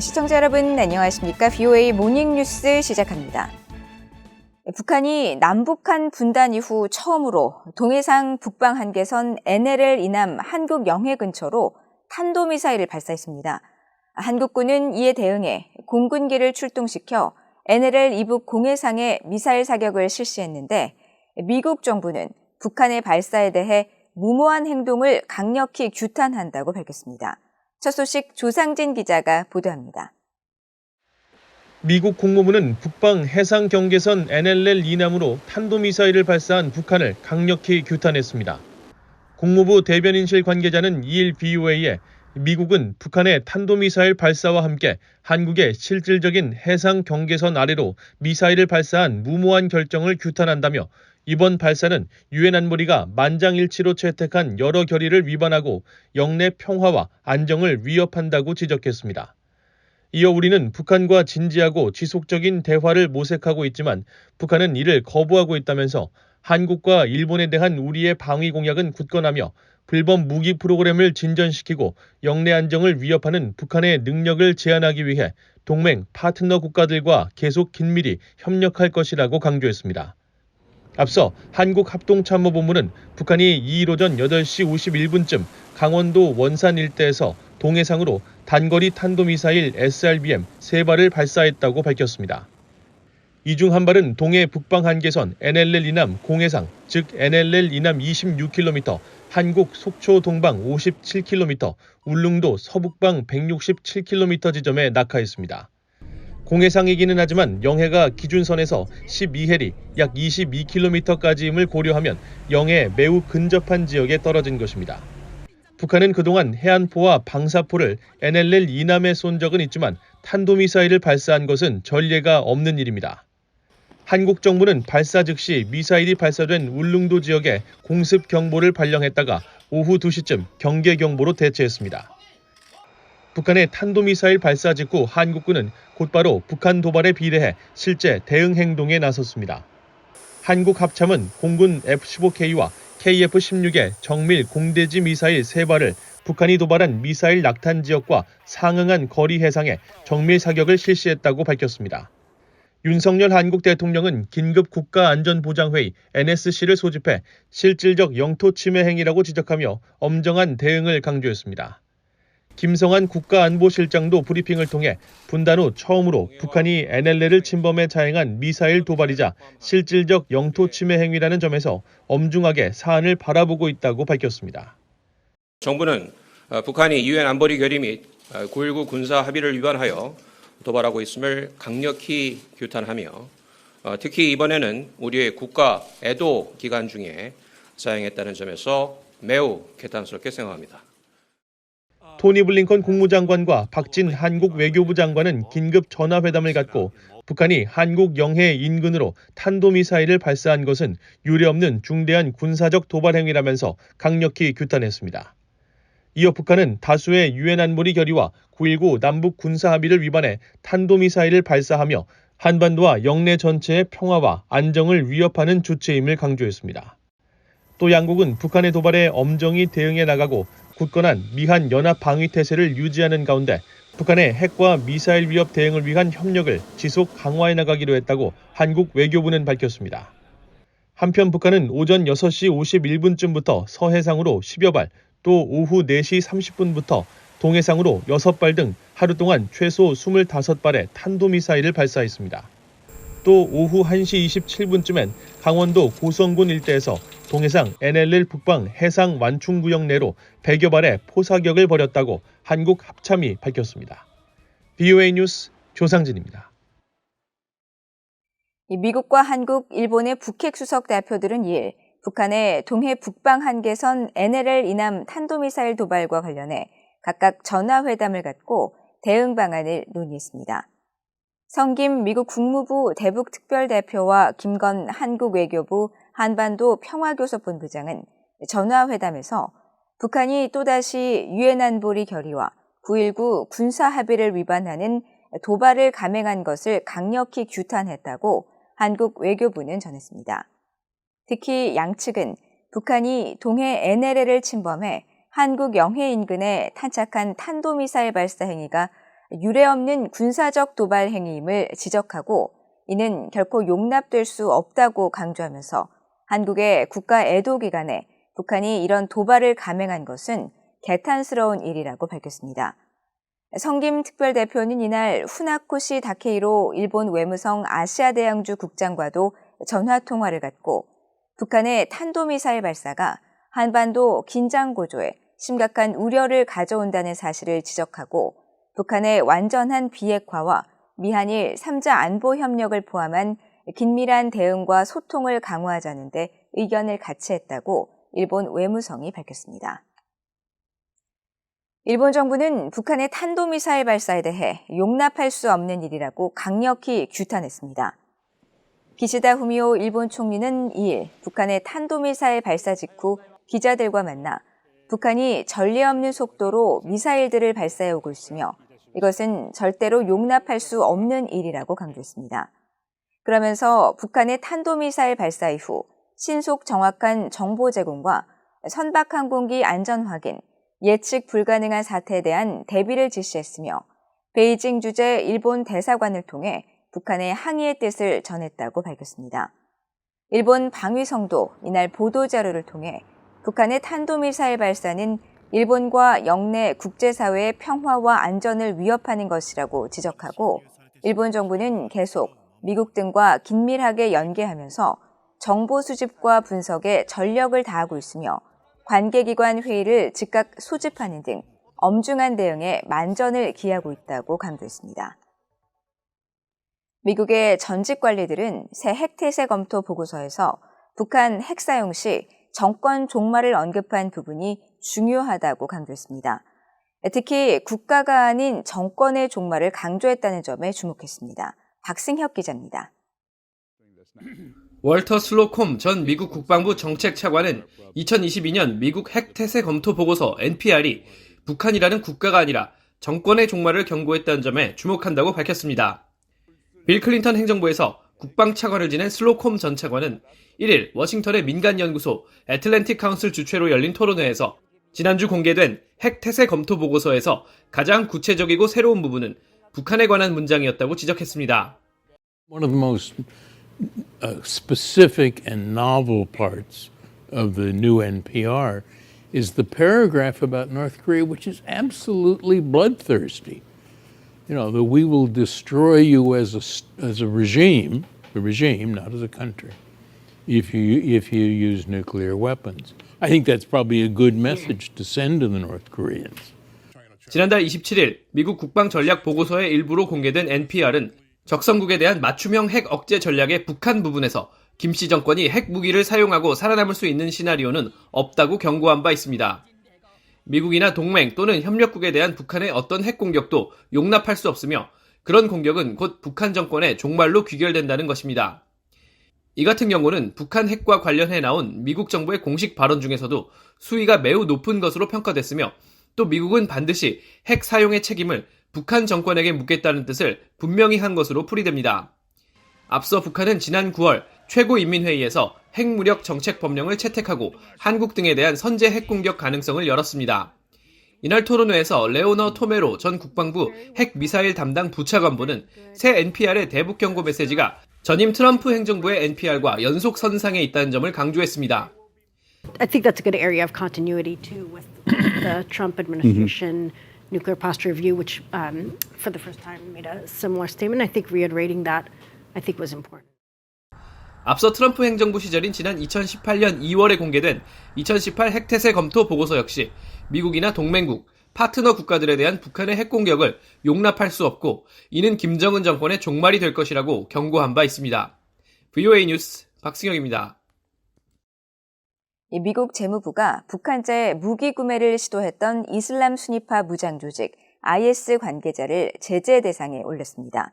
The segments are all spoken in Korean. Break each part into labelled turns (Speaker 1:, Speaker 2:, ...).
Speaker 1: 시청자 여러분 안녕하십니까? VOA 모닝뉴스 시작합니다. 북한이 남북한 분단 이후 처음으로 동해상 북방 한계선 NLL 이남 한국 영해 근처로 탄도미사일을 발사했습니다. 한국군은 이에 대응해 공군기를 출동시켜 NLL 이북 공해상에 미사일 사격을 실시했는데 미국 정부는 북한의 발사에 대해 무모한 행동을 강력히 규탄한다고 밝혔습니다. 첫 소식 조상진 기자가 보도합니다.
Speaker 2: 미국 국무부는 북방 해상 경계선 NLL 이남으로 탄도미사일을 발사한 북한을 강력히 규탄했습니다. 국무부 대변인실 관계자는 2일 VOA에 미국은 북한의 탄도미사일 발사와 함께 한국의 실질적인 해상 경계선 아래로 미사일을 발사한 무모한 결정을 규탄한다며 이번 발사는 유엔 안보리가 만장일치로 채택한 여러 결의를 위반하고 영내 평화와 안정을 위협한다고 지적했습니다. 이어 우리는 북한과 진지하고 지속적인 대화를 모색하고 있지만 북한은 이를 거부하고 있다면서 한국과 일본에 대한 우리의 방위 공약은 굳건하며 불법 무기 프로그램을 진전시키고 영내 안정을 위협하는 북한의 능력을 제한하기 위해 동맹 파트너 국가들과 계속 긴밀히 협력할 것이라고 강조했습니다. 앞서 한국합동참모본부는 북한이 2일 오전 8시 51분쯤 강원도 원산 일대에서 동해상으로 단거리 탄도미사일 SRBM 3발을 발사했다고 밝혔습니다. 이 중 한 발은 동해 북방 한계선 NLL 이남 공해상, 즉 NLL 이남 26km, 한국 속초 동방 57km, 울릉도 서북방 167km 지점에 낙하했습니다. 공해상이기는 하지만 영해가 기준선에서 12해리, 약 22km까지임을 고려하면 영해에 매우 근접한 지역에 떨어진 것입니다. 북한은 그동안 해안포와 방사포를 NLL 이남에 쏜 적은 있지만 탄도미사일을 발사한 것은 전례가 없는 일입니다. 한국 정부는 발사 즉시 미사일이 발사된 울릉도 지역에 공습 경보를 발령했다가 오후 2시쯤 경계 경보로 대체했습니다. 북한의 탄도미사일 발사 직후 한국군은 곧바로 북한 도발에 비례해 실제 대응 행동에 나섰습니다. 한국 합참은 공군 F-15K와 KF-16의 정밀 공대지 미사일 3발을 북한이 도발한 미사일 낙탄 지역과 상응한 거리 해상에 정밀 사격을 실시했다고 밝혔습니다. 윤석열 한국 대통령은 긴급 국가안전보장회의 NSC를 소집해 실질적 영토 침해 행위라고 지적하며 엄정한 대응을 강조했습니다. 김성한 국가안보실장도 브리핑을 통해 분단 후 처음으로 북한이 NLL을 침범해 자행한 미사일 도발이자 실질적 영토 침해 행위라는 점에서 엄중하게 사안을 바라보고 있다고 밝혔습니다.
Speaker 3: 정부는 북한이 유엔 안보리 결의 및 9.19 군사 합의를 위반하여 도발하고 있음을 강력히 규탄하며 특히 이번에는 우리의 국가 애도 기간 중에 사행했다는 점에서 매우 개탄스럽게 생각합니다.
Speaker 2: 토니 블링컨 국무장관과 박진 한국 외교부 장관은 긴급 전화회담을 갖고 북한이 한국 영해 인근으로 탄도미사일을 발사한 것은 유례없는 중대한 군사적 도발 행위라면서 강력히 규탄했습니다. 이어 북한은 다수의 유엔 안보리 결의와 9.19 남북 군사 합의를 위반해 탄도미사일을 발사하며 한반도와 영내 전체의 평화와 안정을 위협하는 주체임을 강조했습니다. 또 양국은 북한의 도발에 엄정히 대응해 나가고 굳건한 미한 연합 방위 태세를 유지하는 가운데 북한의 핵과 미사일 위협 대응을 위한 협력을 지속 강화해 나가기로 했다고 한국 외교부는 밝혔습니다. 한편 북한은 오전 6시 51분쯤부터 서해상으로 10여 발, 또 오후 4시 30분부터 동해상으로 6발 등 하루 동안 최소 25발의 탄도미사일을 발사했습니다. 또 오후 1시 27분쯤엔 강원도 고성군 일대에서 동해상 NLL 북방 해상 완충구역 내로 100여 발의 포사격을 벌였다고 한국 합참이 밝혔습니다. VOA 뉴스 조상진입니다.
Speaker 1: 미국과 한국, 일본의 북핵 수석 대표들은 2일 북한의 동해 북방 한계선 NLL 이남 탄도미사일 도발과 관련해 각각 전화회담을 갖고 대응 방안을 논의했습니다. 성김 미국 국무부 대북특별대표와 김건 한국 외교부 한반도 평화교섭본부장은 전화회담에서 북한이 또다시 유엔 안보리 결의와 9.19 군사 합의를 위반하는 도발을 감행한 것을 강력히 규탄했다고 한국 외교부는 전했습니다. 특히 양측은 북한이 동해 NLL을 침범해 한국 영해 인근에 탄착한 탄도미사일 발사 행위가 유례없는 군사적 도발 행위임을 지적하고 이는 결코 용납될 수 없다고 강조하면서 한국의 국가 애도 기간에 북한이 이런 도발을 감행한 것은 개탄스러운 일이라고 밝혔습니다. 성김 특별대표는 이날 후나코시 다케이로 일본 외무성 아시아대양주 국장과도 전화통화를 갖고 북한의 탄도미사일 발사가 한반도 긴장 고조에 심각한 우려를 가져온다는 사실을 지적하고 북한의 완전한 비핵화와 미한일 3자 안보 협력을 포함한 긴밀한 대응과 소통을 강화하자는 데 의견을 같이 했다고 일본 외무성이 밝혔습니다. 일본 정부는 북한의 탄도미사일 발사에 대해 용납할 수 없는 일이라고 강력히 규탄했습니다. 기시다 후미오 일본 총리는 2일 북한의 탄도미사일 발사 직후 기자들과 만나 북한이 전례 없는 속도로 미사일들을 발사해 오고 있으며 이것은 절대로 용납할 수 없는 일이라고 강조했습니다. 그러면서 북한의 탄도미사일 발사 이후 신속 정확한 정보 제공과 선박 항공기 안전 확인, 예측 불가능한 사태에 대한 대비를 지시했으며 베이징 주재 일본 대사관을 통해 북한의 항의의 뜻을 전했다고 밝혔습니다. 일본 방위성도 이날 보도자료를 통해 북한의 탄도미사일 발사는 일본과 영내 국제사회의 평화와 안전을 위협하는 것이라고 지적하고 일본 정부는 계속 미국 등과 긴밀하게 연계하면서 정보 수집과 분석에 전력을 다하고 있으며 관계기관 회의를 즉각 소집하는 등 엄중한 대응에 만전을 기하고 있다고 강조했습니다. 미국의 전직 관리들은 새 핵태세 검토 보고서에서 북한 핵 사용 시 정권 종말을 언급한 부분이 중요하다고 강조했습니다. 특히 국가가 아닌 정권의 종말을 강조했다는 점에 주목했습니다. 박승혁 기자입니다.
Speaker 4: 월터 슬로콤 전 미국 국방부 정책차관은 2022년 미국 핵태세 검토 보고서 NPR이 북한이라는 국가가 아니라 정권의 종말을 경고했다는 점에 주목한다고 밝혔습니다. 빌 클린턴 행정부에서 국방차관을 지낸 슬로콤 전 차관은 1일 워싱턴의 민간연구소 애틀랜틱 카운슬 주최로 열린 토론회에서 지난주 공개된 핵태세 검토 보고서에서 가장 구체적이고 새로운 부분은 북한에 관한 문장이었다고 지적했습니다.
Speaker 5: One of the most specific and novel parts of the new NPR is the paragraph about North Korea, which is absolutely bloodthirsty. You know, that we will destroy you as a regime, not as a country, if you use nuclear weapons. I think that's probably a good message to send to the North Koreans.
Speaker 4: 지난달 27일 미국 국방전략 보고서의 일부로 공개된 NPR은 적성국에 대한 맞춤형 핵 억제 전략의 북한 부분에서 김씨 정권이 핵무기를 사용하고 살아남을 수 있는 시나리오는 없다고 경고한 바 있습니다. 미국이나 동맹 또는 협력국에 대한 북한의 어떤 핵 공격도 용납할 수 없으며 그런 공격은 곧 북한 정권의 종말로 귀결된다는 것입니다. 이 같은 경고는 북한 핵과 관련해 나온 미국 정부의 공식 발언 중에서도 수위가 매우 높은 것으로 평가됐으며 또 미국은 반드시 핵 사용의 책임을 북한 정권에게 묻겠다는 뜻을 분명히 한 것으로 풀이됩니다. 앞서 북한은 지난 9월 최고인민회의에서 핵무력 정책 법령을 채택하고 한국 등에 대한 선제 핵공격 가능성을 열었습니다. 이날 토론회에서 레오너 토메로 전 국방부 핵미사일 담당 부차관보는 새 NPR의 대북 경고 메시지가 전임 트럼프 행정부의 NPR과 연속선상에 있다는 점을 강조했습니다.
Speaker 6: I think that's a good area of continuity too with the Trump administration nuclear posture review, which for the first time made a similar statement. I think reiterating that I think was important.
Speaker 4: 앞서 트럼프 행정부 시절인 지난 2018년 2월에 공개된 2018 핵태세 검토 보고서 역시 미국이나 동맹국, 파트너 국가들에 대한 북한의 핵공격을 용납할 수 없고 이는 김정은 정권의 종말이 될 것이라고 경고한 바 있습니다. VOA 뉴스 박승혁입니다.
Speaker 1: 미국 재무부가 북한제 무기 구매를 시도했던 이슬람 순위파 무장 조직 IS 관계자를 제재 대상에 올렸습니다.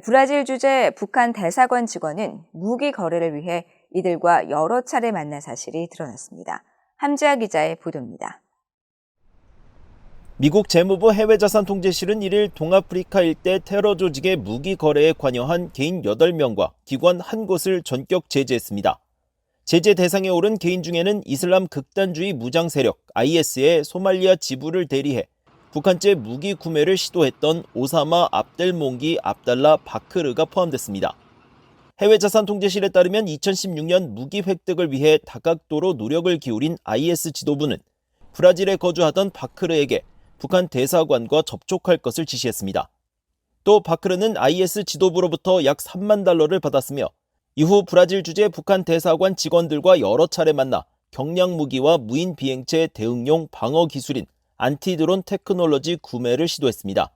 Speaker 1: 브라질 주재 북한 대사관 직원은 무기 거래를 위해 이들과 여러 차례 만난 사실이 드러났습니다. 함지아 기자의 보도입니다.
Speaker 7: 미국 재무부 해외자산통제실은 1일 동아프리카 일대 테러 조직의 무기 거래에 관여한 개인 8명과 기관 1곳을 전격 제재했습니다. 제재 대상에 오른 개인 중에는 이슬람 극단주의 무장 세력 IS의 소말리아 지부를 대리해 북한제 무기 구매를 시도했던 오사마 압델몽기 압달라 바크르가 포함됐습니다. 해외자산통제실에 따르면 2016년 무기 획득을 위해 다각도로 노력을 기울인 IS 지도부는 브라질에 거주하던 바크르에게 북한 대사관과 접촉할 것을 지시했습니다. 또 바크르는 IS 지도부로부터 약 3만 달러를 받았으며 이후 브라질 주재 북한 대사관 직원들과 여러 차례 만나 경량 무기와 무인 비행체 대응용 방어 기술인 안티드론 테크놀로지 구매를 시도했습니다.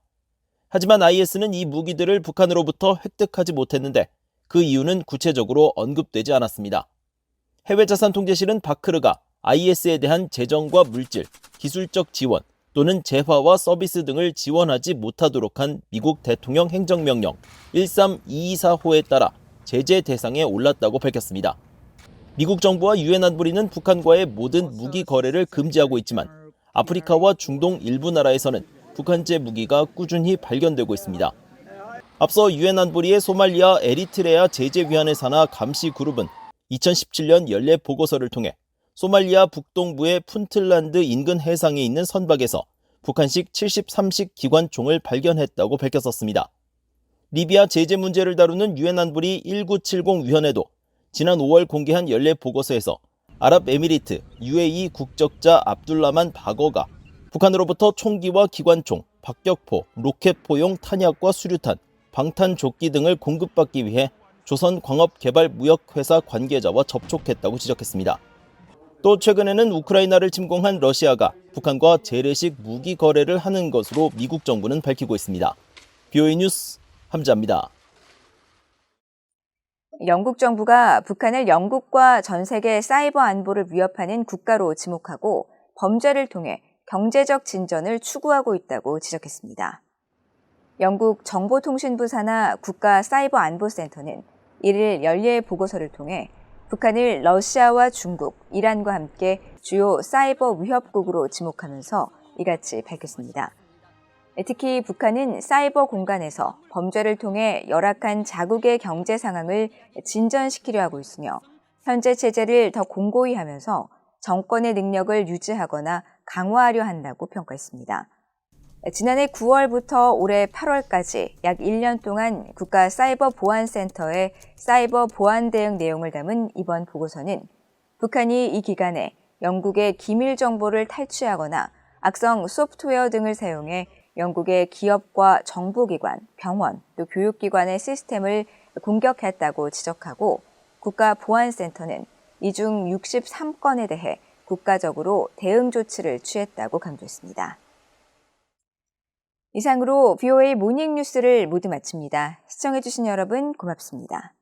Speaker 7: 하지만 IS는 이 무기들을 북한으로부터 획득하지 못했는데 그 이유는 구체적으로 언급되지 않았습니다. 해외자산통제실은 바크르가 IS에 대한 재정과 물질, 기술적 지원 또는 재화와 서비스 등을 지원하지 못하도록 한 미국 대통령 행정명령 13224호에 따라 제재 대상에 올랐다고 밝혔습니다. 미국 정부와 유엔 안보리는 북한과의 모든 무기 거래를 금지하고 있지만 아프리카와 중동 일부 나라에서는 북한제 무기가 꾸준히 발견되고 있습니다. 앞서 유엔 안보리의 소말리아 에리트레아 제재위원회 산하 감시 그룹은 2017년 연례 보고서를 통해 소말리아 북동부의 푼틀란드 인근 해상에 있는 선박에서 북한식 73식 기관총을 발견했다고 밝혔었습니다. 리비아 제재 문제를 다루는 유엔 안보리 1970 위원회도 지난 5월 공개한 연례 보고서에서 아랍에미리트 UAE 국적자 압둘라만 바거가 북한으로부터 총기와 기관총, 박격포, 로켓포용 탄약과 수류탄, 방탄조끼 등을 공급받기 위해 조선광업개발무역회사 관계자와 접촉했다고 지적했습니다. 또 최근에는 우크라이나를 침공한 러시아가 북한과 재래식 무기 거래를 하는 것으로 미국 정부는 밝히고 있습니다. BOA 뉴스 함자입니다.
Speaker 1: 영국 정부가 북한을 영국과 전 세계 사이버 안보를 위협하는 국가로 지목하고 범죄를 통해 경제적 진전을 추구하고 있다고 지적했습니다. 영국 정보통신부 산하 국가사이버안보센터는 1일 연례 보고서를 통해 북한을 러시아와 중국, 이란과 함께 주요 사이버 위협국으로 지목하면서 이같이 밝혔습니다. 특히 북한은 사이버 공간에서 범죄를 통해 열악한 자국의 경제 상황을 진전시키려 하고 있으며 현재 체제를 더 공고히 하면서 정권의 능력을 유지하거나 강화하려 한다고 평가했습니다. 지난해 9월부터 올해 8월까지 약 1년 동안 국가사이버보안센터의 사이버 보안 대응 내용을 담은 이번 보고서는 북한이 이 기간에 영국의 기밀 정보를 탈취하거나 악성 소프트웨어 등을 사용해 영국의 기업과 정부기관, 병원, 또 교육기관의 시스템을 공격했다고 지적하고 국가보안센터는 이 중 63건에 대해 국가적으로 대응 조치를 취했다고 강조했습니다. 이상으로 BOA 모닝뉴스를 모두 마칩니다. 시청해주신 여러분 고맙습니다.